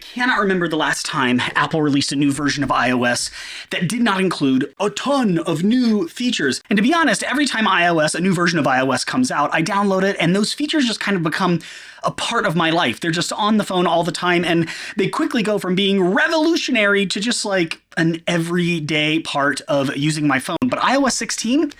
cannot remember the last time Apple released a new version of iOS that did not include a ton of new features. And to be honest, every time a new version of iOS comes out, I download it and those features just kind of become a part of my life. They're just on the phone all the time and they quickly go from being revolutionary to just like an everyday part of using my phone. But iOS 16?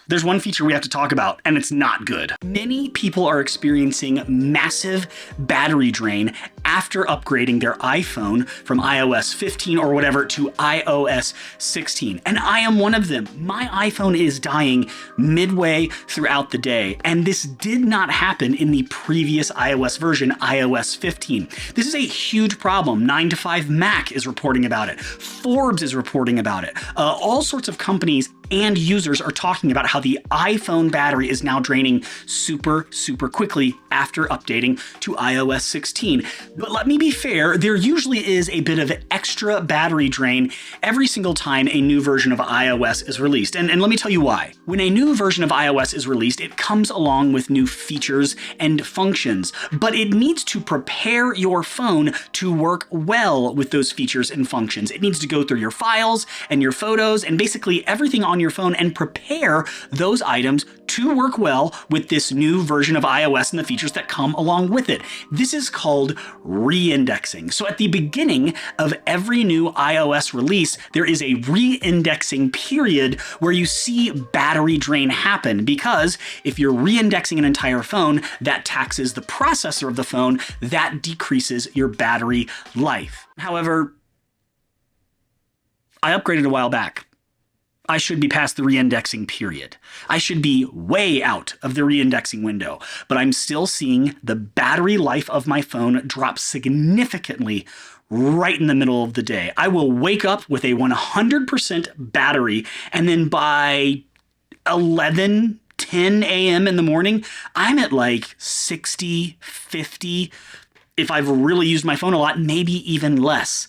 There's one feature we have to talk about, and it's not good. Many people are experiencing massive battery drain after upgrading their iPhone from iOS 15 or whatever to iOS 16. And I am one of them. My iPhone is dying midway throughout the day, and this did not happen in the previous iOS version, iOS 15. This is a huge problem. 9to5Mac is reporting about it. Forbes is reporting about it. All sorts of companies and users are talking about how the iPhone battery is now draining super quickly after updating to iOS 16. But let me be fair, there usually is a bit of extra battery drain every single time a new version of iOS is released. And let me tell you why. When a new version of iOS is released, it comes along with new features and functions, but it needs to prepare your phone to work well with those features and functions. It needs to go through your files and your photos and basically everything on your phone and prepare those items to work well with this new version of iOS and the features that come along with it. This is called re-indexing. So at the beginning of every new iOS release, there is a re-indexing period where you see battery drain happen, because if you're re-indexing an entire phone, that taxes the processor of the phone, that decreases your battery life. However, I upgraded a while back. I should be past the re-indexing period. I should be way out of the re-indexing window, but I'm still seeing the battery life of my phone drop significantly right in the middle of the day. I will wake up with a 100% battery, and then by 10 a.m. in the morning, I'm at like 60, 50. If I've really used my phone a lot, maybe even less.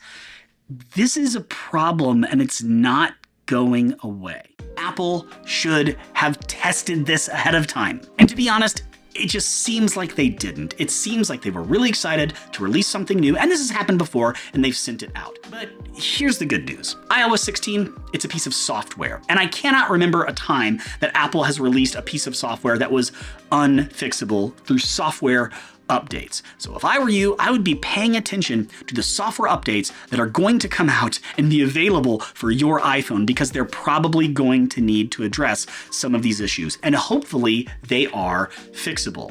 This is a problem, and it's not going away. Apple should have tested this ahead of time. And to be honest, it just seems like they didn't. It seems like they were really excited to release something new, and this has happened before, and they've sent it out. But here's the good news. iOS 16, it's a piece of software, and I cannot remember a time that Apple has released a piece of software that was unfixable through software updates. So if I were you, I would be paying attention to the software updates that are going to come out and be available for your iPhone, because they're probably going to need to address some of these issues, and hopefully they are fixable.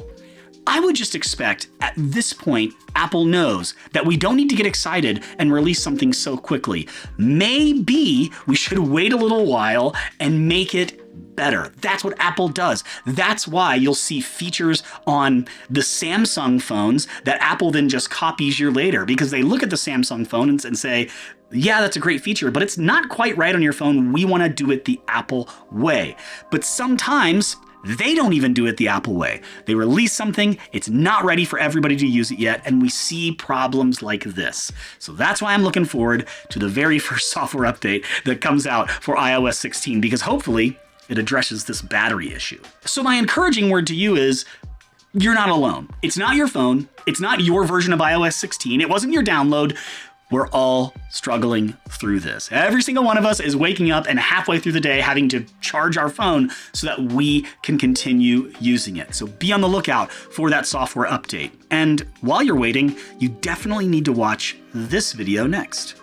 I would just expect at this point, Apple knows that we don't need to get excited and release something so quickly. Maybe we should wait a little while and make it better. That's what Apple does. That's why you'll see features on the Samsung phones that Apple then just copies years later, because they look at the Samsung phone and say, yeah, that's a great feature, but it's not quite right on your phone. We want to do it the Apple way. But sometimes they don't even do it the Apple way. They release something, it's not ready for everybody to use it yet, and we see problems like this. So that's why I'm looking forward to the very first software update that comes out for iOS 16, because hopefully it addresses this battery issue. So my encouraging word to you is, you're not alone. It's not your phone. It's not your version of iOS 16. It wasn't your download. We're all struggling through this. Every single one of us is waking up and halfway through the day having to charge our phone so that we can continue using it. So be on the lookout for that software update. And while you're waiting, you definitely need to watch this video next.